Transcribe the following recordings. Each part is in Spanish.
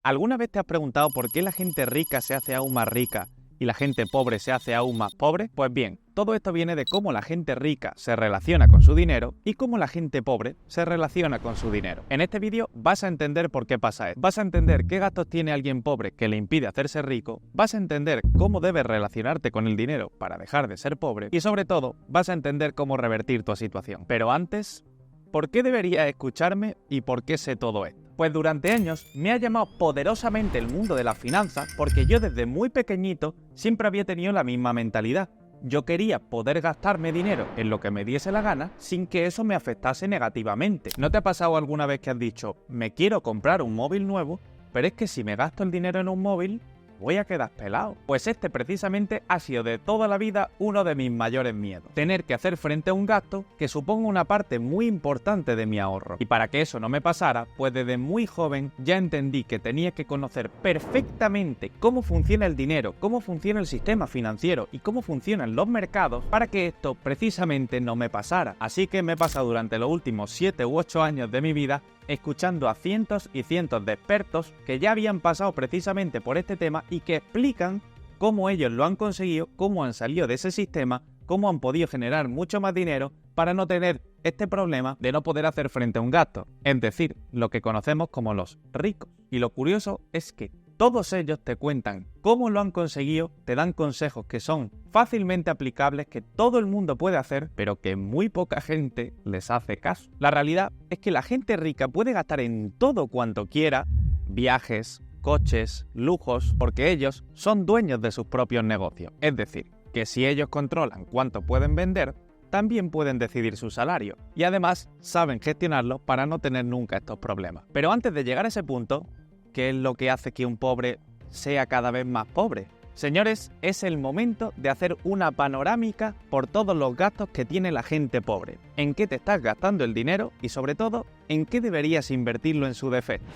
¿Alguna vez te has preguntado por qué la gente rica se hace aún más rica y la gente pobre se hace aún más pobre? Pues bien, todo esto viene de cómo la gente rica se relaciona con su dinero y cómo la gente pobre se relaciona con su dinero. En este vídeo vas a entender por qué pasa esto. Vas a entender qué gastos tiene alguien pobre que le impide hacerse rico, vas a entender cómo debes relacionarte con el dinero para dejar de ser pobre y sobre todo vas a entender cómo revertir tu situación. Pero antes, ¿por qué deberías escucharme y por qué sé todo esto? Pues durante años me ha llamado poderosamente el mundo de las finanzas porque yo desde muy pequeñito siempre había tenido la misma mentalidad. Yo quería poder gastarme dinero en lo que me diese la gana sin que eso me afectase negativamente. ¿No te ha pasado alguna vez que has dicho, me quiero comprar un móvil nuevo, pero es que si me gasto el dinero en un móvil, voy a quedar pelado? Pues este precisamente ha sido de toda la vida uno de mis mayores miedos. Tener que hacer frente a un gasto que suponga una parte muy importante de mi ahorro. Y para que eso no me pasara, pues desde muy joven ya entendí que tenía que conocer perfectamente cómo funciona el dinero, cómo funciona el sistema financiero y cómo funcionan los mercados para que esto precisamente no me pasara. Así que me he pasado durante los últimos 7 u 8 años de mi vida escuchando a cientos y cientos de expertos que ya habían pasado precisamente por este tema y que explican cómo ellos lo han conseguido, cómo han salido de ese sistema, cómo han podido generar mucho más dinero para no tener este problema de no poder hacer frente a un gasto, es decir, lo que conocemos como los ricos. Y lo curioso es que todos ellos te cuentan cómo lo han conseguido, te dan consejos que son fácilmente aplicables, que todo el mundo puede hacer, pero que muy poca gente les hace caso. La realidad es que la gente rica puede gastar en todo cuanto quiera, viajes, coches, lujos, porque ellos son dueños de sus propios negocios. Es decir, que si ellos controlan cuánto pueden vender, también pueden decidir su salario y además saben gestionarlo para no tener nunca estos problemas. Pero antes de llegar a ese punto, ¿qué es lo que hace que un pobre sea cada vez más pobre? Señores, es el momento de hacer una panorámica por todos los gastos que tiene la gente pobre, en qué te estás gastando el dinero y sobre todo, en qué deberías invertirlo en su defecto.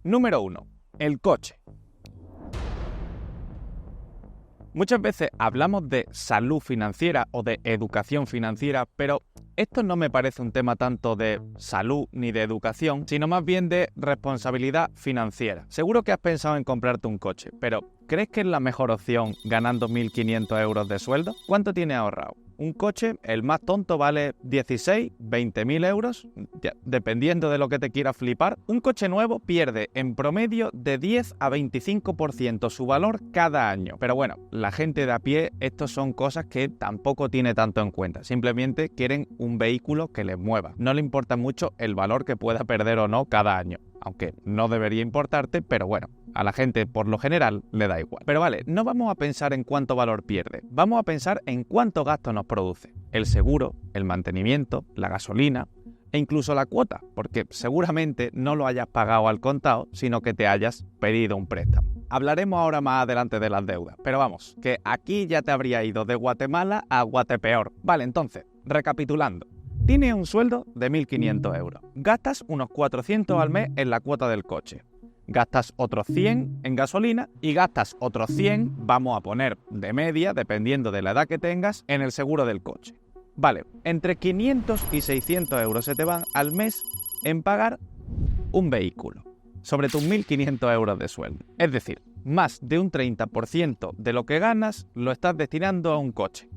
Número 1. El coche. Muchas veces hablamos de salud financiera o de educación financiera, pero esto no me parece un tema tanto de salud ni de educación, sino más bien de responsabilidad financiera. Seguro que has pensado en comprarte un coche, pero ¿crees que es la mejor opción ganando 1.500 euros de sueldo? ¿Cuánto tienes ahorrado? Un coche, el más tonto, vale 16, 20.000 euros, dependiendo de lo que te quieras flipar. Un coche nuevo pierde en promedio de 10 a 25% su valor cada año. Pero bueno, la gente de a pie, estos son cosas que tampoco tiene tanto en cuenta. Simplemente quieren un vehículo que les mueva. No le importa mucho el valor que pueda perder o no cada año. Aunque no debería importarte, pero bueno, a la gente por lo general le da igual. Pero vale, no vamos a pensar en cuánto valor pierde, vamos a pensar en cuánto gasto nos produce. El seguro, el mantenimiento, la gasolina e incluso la cuota, porque seguramente no lo hayas pagado al contado, sino que te hayas pedido un préstamo. Hablaremos ahora más adelante de las deudas, pero vamos, que aquí ya te habría ido de Guatemala a Guatepeor. Vale, entonces, recapitulando. Tienes un sueldo de 1.500 euros. Gastas unos 400 al mes en la cuota del coche. Gastas otros 100 en gasolina y gastas otros 100, vamos a poner de media, dependiendo de la edad que tengas, en el seguro del coche. Vale, entre 500 y 600 euros se te van al mes en pagar un vehículo, sobre tus 1.500 euros de sueldo. Es decir, más de un 30% de lo que ganas lo estás destinando a un coche.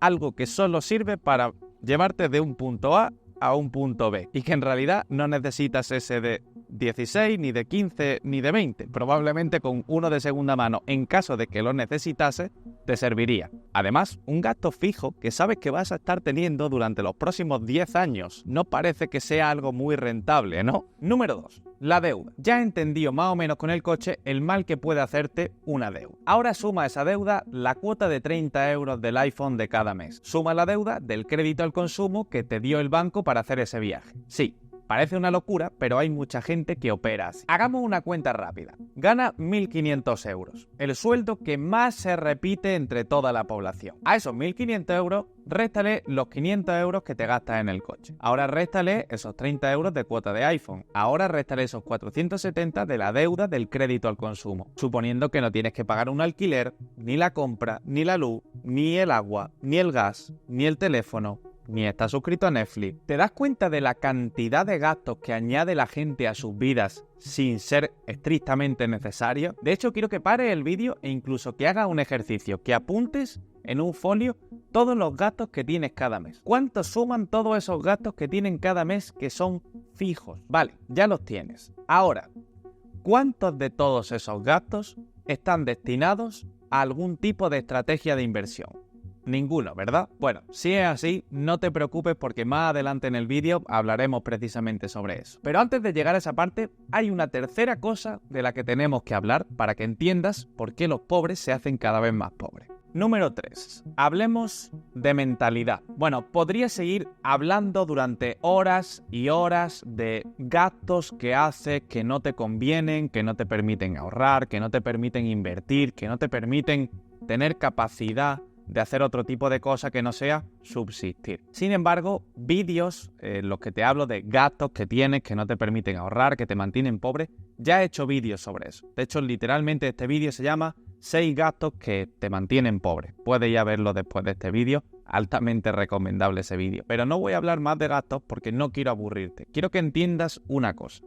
Algo que solo sirve para llevarte de un punto A a un punto B y que en realidad no necesitas ese de 16, ni de 15, ni de 20. Probablemente con uno de segunda mano, en caso de que lo necesitase, te serviría. Además, un gasto fijo que sabes que vas a estar teniendo durante los próximos 10 años. No parece que sea algo muy rentable, ¿no? Número 2. La deuda. Ya he entendido más o menos con el coche el mal que puede hacerte una deuda. Ahora suma a esa deuda la cuota de 30 euros del iPhone de cada mes. Suma la deuda del crédito al consumo que te dio el banco para hacer ese viaje. Sí. Parece una locura, pero hay mucha gente que opera así. Hagamos una cuenta rápida. Gana 1.500 euros, el sueldo que más se repite entre toda la población. A esos 1.500 euros, réstale los 500 euros que te gastas en el coche. Ahora réstale esos 30 euros de cuota de iPhone. Ahora réstale esos 470 de la deuda del crédito al consumo. Suponiendo que no tienes que pagar un alquiler, ni la compra, ni la luz, ni el agua, ni el gas, ni el teléfono, ni estás suscrito a Netflix. ¿Te das cuenta de la cantidad de gastos que añade la gente a sus vidas sin ser estrictamente necesario? De hecho, quiero que pares el vídeo e incluso que hagas un ejercicio, que apuntes en un folio todos los gastos que tienes cada mes. ¿Cuánto suman todos esos gastos que tienen cada mes que son fijos? Vale, ya los tienes. Ahora, ¿cuántos de todos esos gastos están destinados a algún tipo de estrategia de inversión? Ninguno, ¿verdad? Bueno, si es así, no te preocupes porque más adelante en el vídeo hablaremos precisamente sobre eso. Pero antes de llegar a esa parte, hay una tercera cosa de la que tenemos que hablar para que entiendas por qué los pobres se hacen cada vez más pobres. Número 3. Hablemos de mentalidad. Bueno, podría seguir hablando durante horas y horas de gastos que haces que no te convienen, que no te permiten ahorrar, que no te permiten invertir, que no te permiten tener capacidad de hacer otro tipo de cosa que no sea subsistir. Sin embargo, vídeos en los que te hablo de gastos que tienes que no te permiten ahorrar, que te mantienen pobre, ya he hecho vídeos sobre eso. De hecho, literalmente este vídeo se llama 6 gastos que te mantienen pobre. Puedes ir a verlo después de este vídeo, altamente recomendable ese vídeo. Pero no voy a hablar más de gastos porque no quiero aburrirte. Quiero que entiendas una cosa,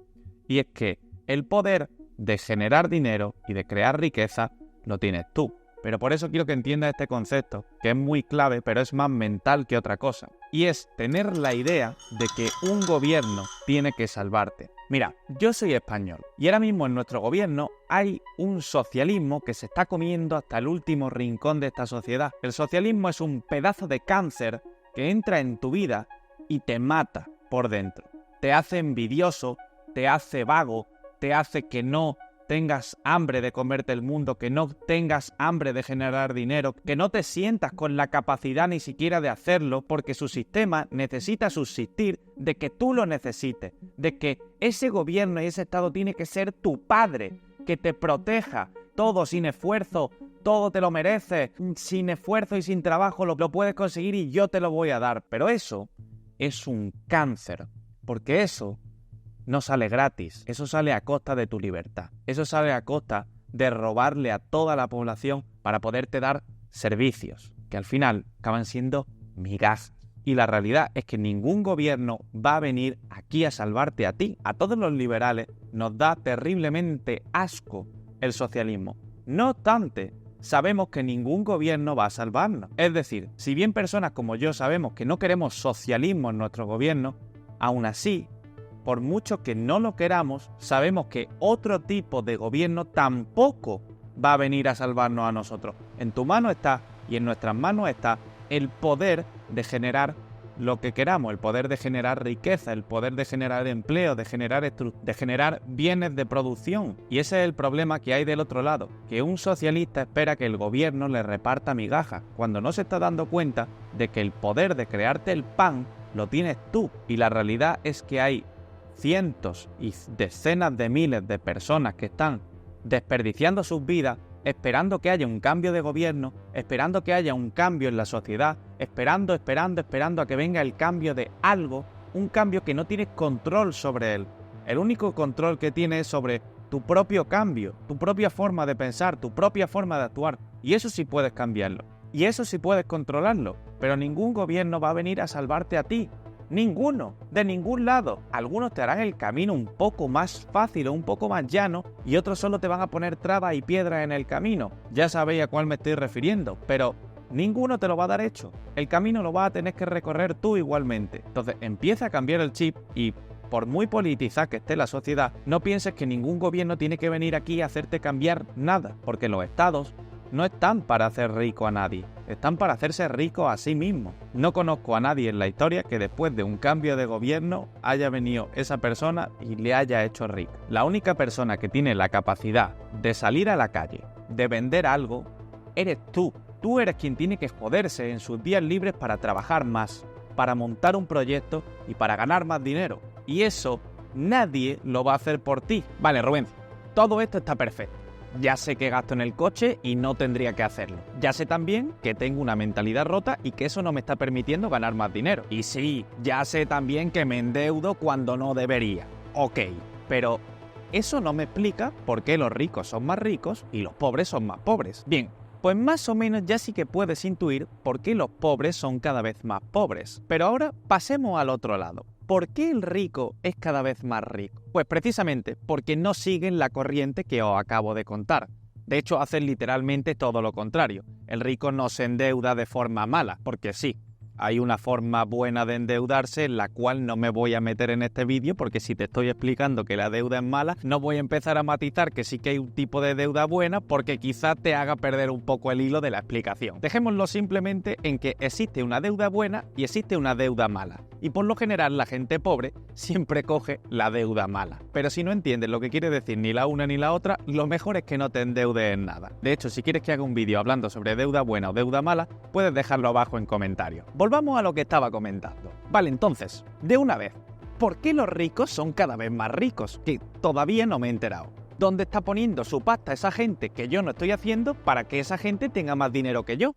y es que el poder de generar dinero y de crear riqueza lo tienes tú. Pero por eso quiero que entiendas este concepto, que es muy clave, pero es más mental que otra cosa. Y es tener la idea de que un gobierno tiene que salvarte. Mira, yo soy español y ahora mismo en nuestro gobierno hay un socialismo que se está comiendo hasta el último rincón de esta sociedad. El socialismo es un pedazo de cáncer que entra en tu vida y te mata por dentro. Te hace envidioso, te hace vago, te hace que no tengas hambre de comerte el mundo, que no tengas hambre de generar dinero, que no te sientas con la capacidad ni siquiera de hacerlo, porque su sistema necesita subsistir de que tú lo necesites, de que ese gobierno y ese Estado tiene que ser tu padre, que te proteja, todo sin esfuerzo, todo te lo mereces, sin esfuerzo y sin trabajo lo puedes conseguir y yo te lo voy a dar. Pero eso es un cáncer, porque eso no sale gratis, eso sale a costa de tu libertad, eso sale a costa de robarle a toda la población para poderte dar servicios, que al final acaban siendo migajas. Y la realidad es que ningún gobierno va a venir aquí a salvarte a ti. A todos los liberales nos da terriblemente asco el socialismo. No obstante, sabemos que ningún gobierno va a salvarnos. Es decir, si bien personas como yo sabemos que no queremos socialismo en nuestro gobierno, aún así, por mucho que no lo queramos, sabemos que otro tipo de gobierno tampoco va a venir a salvarnos a nosotros. En tu mano está, y en nuestras manos está, el poder de generar lo que queramos, el poder de generar riqueza, el poder de generar empleo, de generar bienes de producción. Y ese es el problema que hay del otro lado, que un socialista espera que el gobierno le reparta migajas, cuando no se está dando cuenta de que el poder de crearte el pan lo tienes tú. Y la realidad es que hay cientos y decenas de miles de personas que están desperdiciando sus vidas esperando que haya un cambio de gobierno, esperando que haya un cambio en la sociedad, esperando a que venga el cambio de algo, un cambio que no tienes control sobre él. El único control que tienes es sobre tu propio cambio, tu propia forma de pensar, tu propia forma de actuar. Y eso sí puedes cambiarlo. Y eso sí puedes controlarlo. Pero ningún gobierno va a venir a salvarte a ti. Ninguno, de ningún lado. Algunos te harán el camino un poco más fácil o un poco más llano y otros solo te van a poner trabas y piedras en el camino. Ya sabéis a cuál me estoy refiriendo, pero ninguno te lo va a dar hecho. El camino lo vas a tener que recorrer tú igualmente. Entonces empieza a cambiar el chip y por muy politizada que esté la sociedad, no pienses que ningún gobierno tiene que venir aquí a hacerte cambiar nada, porque los estados no están para hacer rico a nadie, están para hacerse rico a sí mismos. No conozco a nadie en la historia que después de un cambio de gobierno haya venido esa persona y le haya hecho rico. La única persona que tiene la capacidad de salir a la calle, de vender algo, eres tú. Tú eres quien tiene que joderse en sus días libres para trabajar más, para montar un proyecto y para ganar más dinero. Y eso nadie lo va a hacer por ti. Vale, Rubén, todo esto está perfecto. Ya sé que gasto en el coche y no tendría que hacerlo. Ya sé también que tengo una mentalidad rota y que eso no me está permitiendo ganar más dinero. Y sí, ya sé también que me endeudo cuando no debería. Ok, pero eso no me explica por qué los ricos son más ricos y los pobres son más pobres. Bien, Pues más o menos ya sí que puedes intuir por qué los pobres son cada vez más pobres. Pero ahora pasemos al otro lado. ¿Por qué el rico es cada vez más rico? Pues precisamente porque no siguen la corriente que os acabo de contar. De hecho, hacen literalmente todo lo contrario. El rico no se endeuda de forma mala, porque sí, hay una forma buena de endeudarse en la cual no me voy a meter en este vídeo, porque si te estoy explicando que la deuda es mala, no voy a empezar a matizar que sí que hay un tipo de deuda buena, porque quizás te haga perder un poco el hilo de la explicación. Dejémoslo simplemente en que existe una deuda buena y existe una deuda mala. Y por lo general la gente pobre siempre coge la deuda mala. Pero si no entiendes lo que quiere decir ni la una ni la otra, lo mejor es que no te endeudes en nada. De hecho, si quieres que haga un vídeo hablando sobre deuda buena o deuda mala, puedes dejarlo abajo en comentarios. Volvamos a lo que estaba comentando. Vale, entonces, de una vez, ¿por qué los ricos son cada vez más ricos? Que todavía no me he enterado. ¿Dónde está poniendo su pasta esa gente que yo no estoy haciendo para que esa gente tenga más dinero que yo?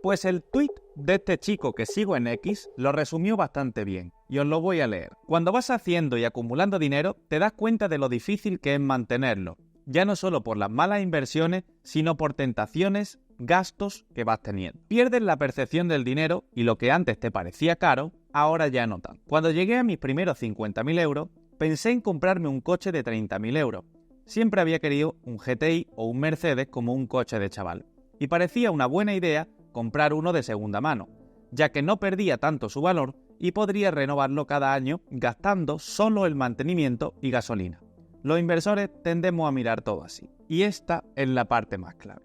Pues el tweet de este chico que sigo en X lo resumió bastante bien, y os lo voy a leer. Cuando vas haciendo y acumulando dinero, te das cuenta de lo difícil que es mantenerlo, ya no solo por las malas inversiones, sino por tentaciones, gastos que vas teniendo. Pierdes la percepción del dinero y lo que antes te parecía caro, ahora ya no tanto. Cuando llegué a mis primeros 50.000 euros, pensé en comprarme un coche de 30.000 euros. Siempre había querido un GTI o un Mercedes como un coche de chaval, y parecía una buena idea comprar uno de segunda mano, ya que no perdía tanto su valor y podría renovarlo cada año gastando solo el mantenimiento y gasolina. Los inversores tendemos a mirar todo así, y esta es la parte más clave.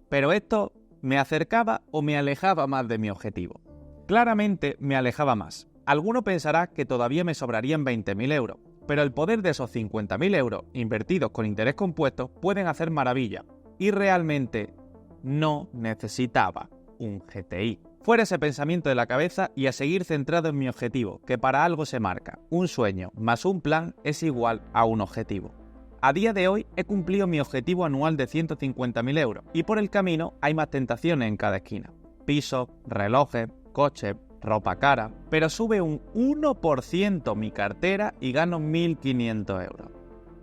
Pero esto me acercaba o me alejaba más de mi objetivo. Claramente me alejaba más. Alguno pensará que todavía me sobrarían 20.000 euros, pero el poder de esos 50.000 euros invertidos con interés compuesto pueden hacer maravilla, y realmente no necesitaba un GTI. Fuera ese pensamiento de la cabeza y a seguir centrado en mi objetivo, que para algo se marca. Un sueño más un plan es igual a un objetivo. A día de hoy he cumplido mi objetivo anual de 150.000 euros y por el camino hay más tentaciones en cada esquina. Pisos, relojes, coches, ropa cara, pero sube un 1% mi cartera y gano 1.500 euros.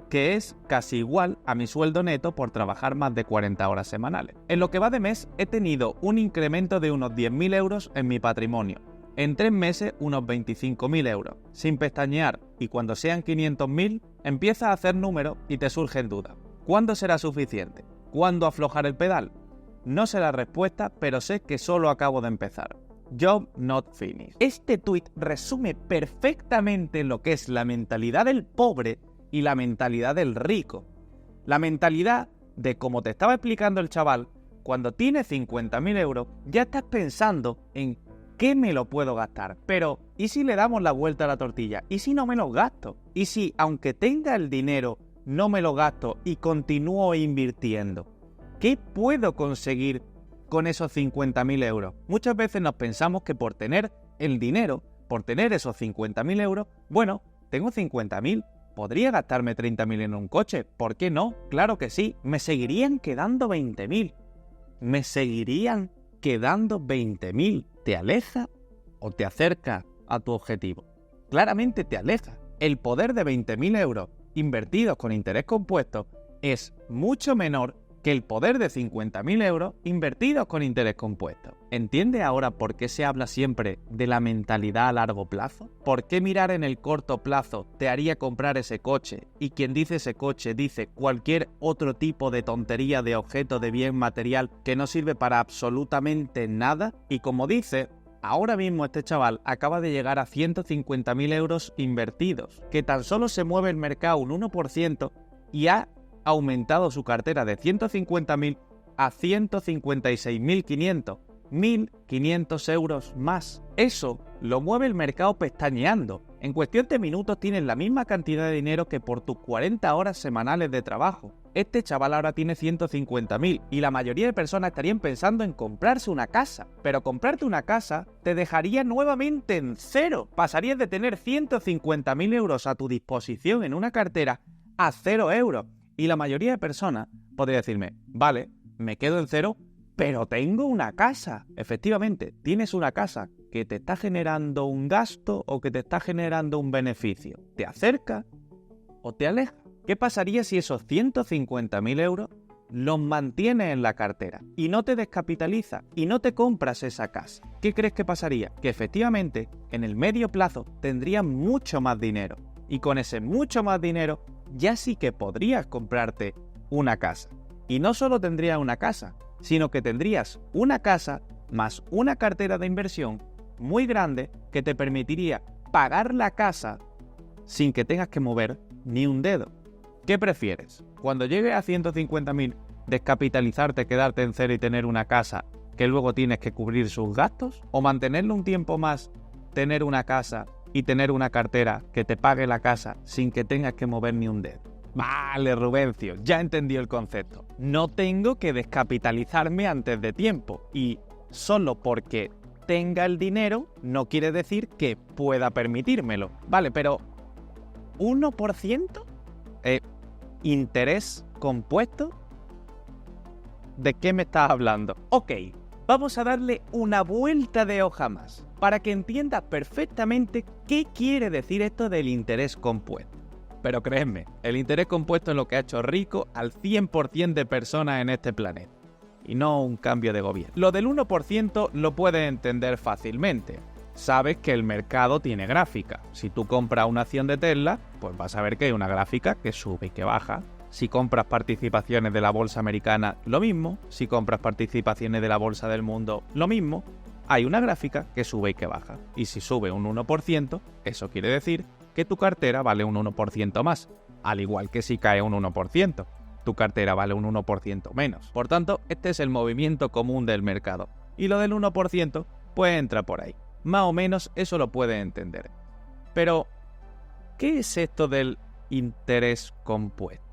Que es casi igual a mi sueldo neto por trabajar más de 40 horas semanales. En lo que va de mes he tenido un incremento de unos 10.000 euros en mi patrimonio. En 3 meses unos 25.000 euros, sin pestañear, y cuando sean 500.000 empiezas a hacer números y te surgen dudas. ¿Cuándo será suficiente? ¿Cuándo aflojar el pedal? No sé la respuesta, pero sé que solo acabo de empezar. Job not finished. Este tuit resume perfectamente lo que es la mentalidad del pobre y la mentalidad del rico. La mentalidad de, como te estaba explicando el chaval, cuando tienes 50.000 euros, ya estás pensando en qué me lo puedo gastar. Pero, ¿y si le damos la vuelta a la tortilla? ¿Y si no me lo gasto? ¿Y si, aunque tenga el dinero, no me lo gasto y continúo invirtiendo? ¿Qué puedo conseguir con esos 50.000 euros? Muchas veces nos pensamos que por tener el dinero, por tener esos 50.000 euros, bueno, tengo 50.000, ¿podría gastarme 30.000 en un coche? ¿Por qué no? Claro que sí. Me seguirían quedando 20.000. Me seguirían quedando 20.000. ¿Te aleja o te acerca a tu objetivo? Claramente te aleja. El poder de 20.000 euros invertidos con interés compuesto es mucho menor que el poder de 50.000 euros invertidos con interés compuesto. ¿Entiendes ahora por qué se habla siempre de la mentalidad a largo plazo? ¿Por qué mirar en el corto plazo te haría comprar ese coche? Y quien dice ese coche dice cualquier otro tipo de tontería de objeto de bien material que no sirve para absolutamente nada. Y como dice, ahora mismo este chaval acaba de llegar a 150.000 euros invertidos, que tan solo se mueve el mercado un 1% y ha aumentado su cartera de 150.000 a 156.500, 1.500 euros más. Eso lo mueve el mercado pestañeando. En cuestión de minutos tienes la misma cantidad de dinero que por tus 40 horas semanales de trabajo. Este chaval ahora tiene 150.000 y la mayoría de personas estarían pensando en comprarse una casa. Pero comprarte una casa te dejaría nuevamente en cero. Pasarías de tener 150.000 euros a tu disposición en una cartera a 0 euros. Y la mayoría de personas podría decirme, vale, me quedo en cero, pero tengo una casa. Efectivamente, tienes una casa que te está generando un gasto o que te está generando un beneficio. ¿Te acerca o te aleja? ¿Qué pasaría si esos 150.000 euros los mantienes en la cartera y no te descapitalizas y no te compras esa casa? ¿Qué crees que pasaría? Que efectivamente en el medio plazo tendrías mucho más dinero y con ese mucho más dinero ya sí que podrías comprarte una casa. Y no solo tendrías una casa, sino que tendrías una casa más una cartera de inversión muy grande que te permitiría pagar la casa sin que tengas que mover ni un dedo. ¿Qué prefieres? Cuando llegues a 150.000, descapitalizarte, quedarte en cero y tener una casa que luego tienes que cubrir sus gastos, o mantenerlo un tiempo más, tener una casa y tener una cartera que te pague la casa sin que tengas que mover ni un dedo. Vale, Rubencio, ya entendí el concepto. No tengo que descapitalizarme antes de tiempo y solo porque tenga el dinero no quiere decir que pueda permitírmelo. Vale, pero 1%, interés compuesto. ¿De qué me estás hablando? Ok, vamos a darle una vuelta de hoja más para que entiendas perfectamente qué quiere decir esto del interés compuesto. Pero créeme, el interés compuesto es lo que ha hecho rico al 100% de personas en este planeta. Y no un cambio de gobierno. Lo del 1% lo puedes entender fácilmente. Sabes que el mercado tiene gráfica. Si tú compras una acción de Tesla, pues vas a ver que hay una gráfica que sube y que baja. Si compras participaciones de la bolsa americana, lo mismo. Si compras participaciones de la bolsa del mundo, lo mismo. Hay una gráfica que sube y que baja. Y si sube un 1%, eso quiere decir que tu cartera vale un 1% más. Al igual que si cae un 1%. Tu cartera vale un 1% menos. Por tanto, este es el movimiento común del mercado. Y lo del 1%, pues entra por ahí. Más o menos eso lo puedes entender. Pero, ¿qué es esto del interés compuesto?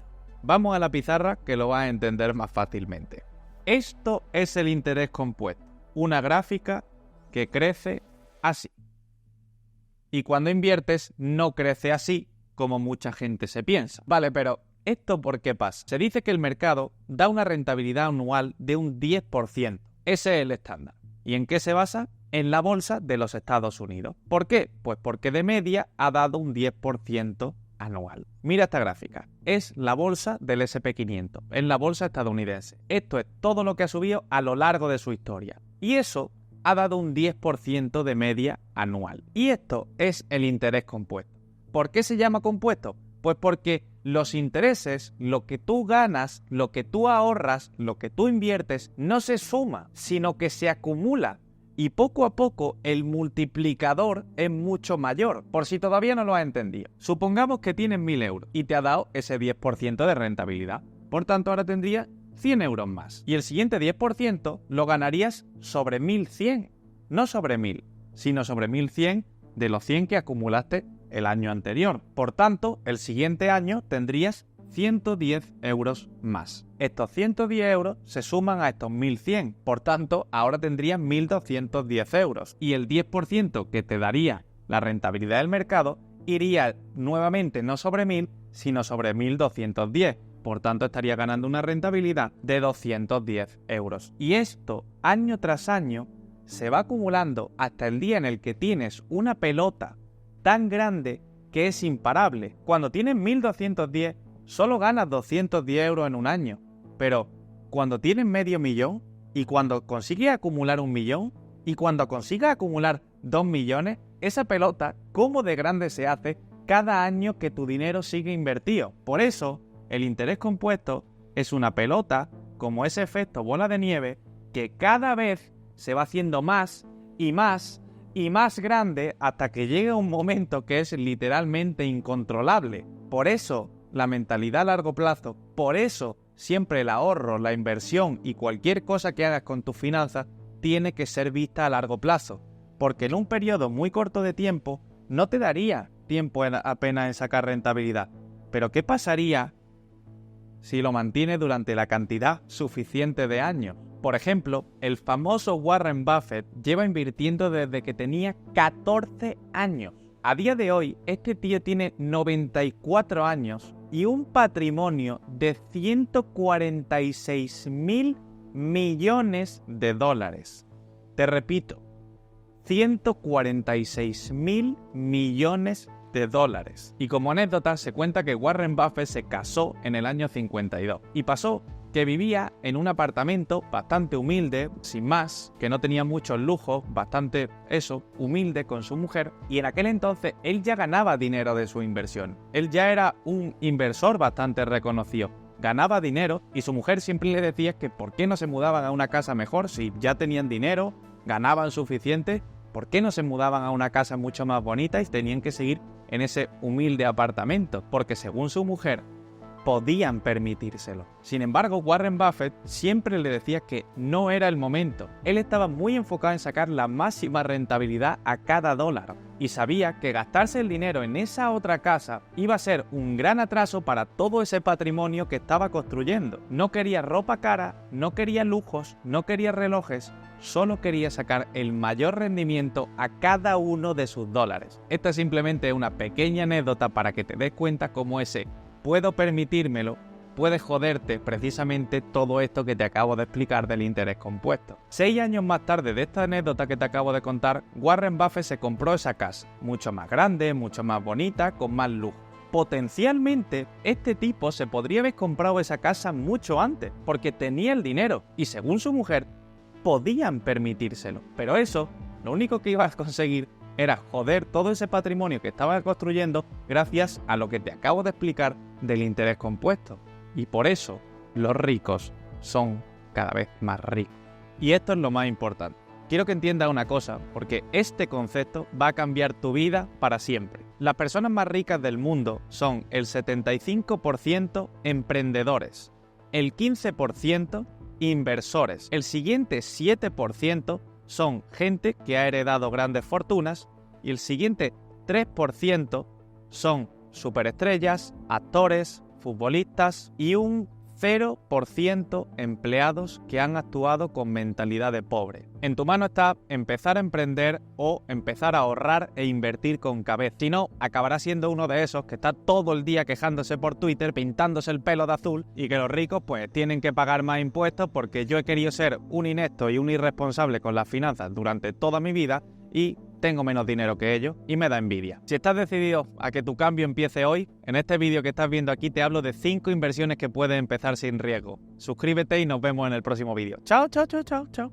Vamos a la pizarra que lo vas a entender más fácilmente. Esto es el interés compuesto. Una gráfica que crece así. Y cuando inviertes no crece así como mucha gente se piensa. Vale, pero ¿esto por qué pasa? Se dice que el mercado da una rentabilidad anual de un 10%. Ese es el estándar. ¿Y en qué se basa? En la bolsa de los Estados Unidos. ¿Por qué? Pues porque de media ha dado un 10% anual. Mira esta gráfica. Es la bolsa del SP500, es la bolsa estadounidense. Esto es todo lo que ha subido a lo largo de su historia. Y eso ha dado un 10% de media anual. Y esto es el interés compuesto. ¿Por qué se llama compuesto? Pues porque los intereses, lo que tú ganas, lo que tú ahorras, lo que tú inviertes, no se suma, sino que se acumula. Y poco a poco el multiplicador es mucho mayor, por si todavía no lo has entendido. Supongamos que tienes 1.000 euros y te ha dado ese 10% de rentabilidad. Por tanto, ahora tendrías 100 euros más. Y el siguiente 10% lo ganarías sobre 1.100. No sobre 1.000, sino sobre 1.100 de los 100 que acumulaste el año anterior. Por tanto, el siguiente año tendrías 110 euros más. Estos 110 euros se suman a estos 1.100. Por tanto, ahora tendrías 1.210 euros. Y el 10% que te daría la rentabilidad del mercado iría nuevamente no sobre 1.000, sino sobre 1.210. Por tanto, estaría ganando una rentabilidad de 210 euros. Y esto, año tras año, se va acumulando hasta el día en el que tienes una pelota tan grande que es imparable. Cuando tienes 1.210, solo ganas 210 euros en un año. Pero cuando tienes medio millón, y cuando consigues acumular 1 millón, y cuando consigues acumular 2 millones, esa pelota, ¿cómo de grande se hace cada año que tu dinero sigue invertido? Por eso, el interés compuesto es una pelota, como ese efecto bola de nieve, que cada vez se va haciendo más y más y más grande hasta que llega un momento que es literalmente incontrolable. Por eso, la mentalidad a largo plazo, por eso siempre el ahorro, la inversión y cualquier cosa que hagas con tus finanzas tiene que ser vista a largo plazo, porque en un periodo muy corto de tiempo no te daría tiempo apenas en sacar rentabilidad. Pero ¿qué pasaría si lo mantienes durante la cantidad suficiente de años? Por ejemplo, el famoso Warren Buffett lleva invirtiendo desde que tenía 14 años. A día de hoy, este tío tiene 94 años y un patrimonio de 146.000 millones de dólares. Te repito, 146.000 millones de dólares. Y como anécdota se cuenta que Warren Buffett se casó en el año 52 y pasó que vivía en un apartamento bastante humilde, sin más, que no tenía muchos lujos, bastante humilde con su mujer, y en aquel entonces él ya ganaba dinero de su inversión. Él ya era un inversor bastante reconocido. Ganaba dinero y su mujer siempre le decía que por qué no se mudaban a una casa mejor si ya tenían dinero, ganaban suficiente, por qué no se mudaban a una casa mucho más bonita y tenían que seguir en ese humilde apartamento, porque según su mujer podían permitírselo. Sin embargo, Warren Buffett siempre le decía que no era el momento. Él estaba muy enfocado en sacar la máxima rentabilidad a cada dólar y sabía que gastarse el dinero en esa otra casa iba a ser un gran atraso para todo ese patrimonio que estaba construyendo. No quería ropa cara, no quería lujos, no quería relojes, solo quería sacar el mayor rendimiento a cada uno de sus dólares. Esta es simplemente una pequeña anécdota para que te des cuenta cómo ese puedo permitírmelo puede joderte precisamente todo esto que te acabo de explicar del interés compuesto. 6 años más tarde de esta anécdota que te acabo de contar, Warren Buffett se compró esa casa, mucho más grande, mucho más bonita, con más lujo. Potencialmente, este tipo se podría haber comprado esa casa mucho antes, porque tenía el dinero y según su mujer, podían permitírselo. Pero eso, lo único que iba a conseguir era joder todo ese patrimonio que estaba construyendo gracias a lo que te acabo de explicar del interés compuesto. Y por eso los ricos son cada vez más ricos. Y esto es lo más importante. Quiero que entiendas una cosa, porque este concepto va a cambiar tu vida para siempre. Las personas más ricas del mundo son el 75% emprendedores, el 15% inversores, el siguiente 7% son gente que ha heredado grandes fortunas y el siguiente 3% son superestrellas, actores, futbolistas y un 0% empleados que han actuado con mentalidad de pobre. En tu mano está empezar a emprender o empezar a ahorrar e invertir con cabeza. Si no, acabarás siendo uno de esos que está todo el día quejándose por Twitter, pintándose el pelo de azul y que los ricos pues tienen que pagar más impuestos porque yo he querido ser un inepto y un irresponsable con las finanzas durante toda mi vida y tengo menos dinero que ellos y me da envidia. Si estás decidido a que tu cambio empiece hoy, en este vídeo que estás viendo aquí te hablo de 5 inversiones que puedes empezar sin riesgo. Suscríbete y nos vemos en el próximo vídeo. Chao, chao, chao, chao, chao.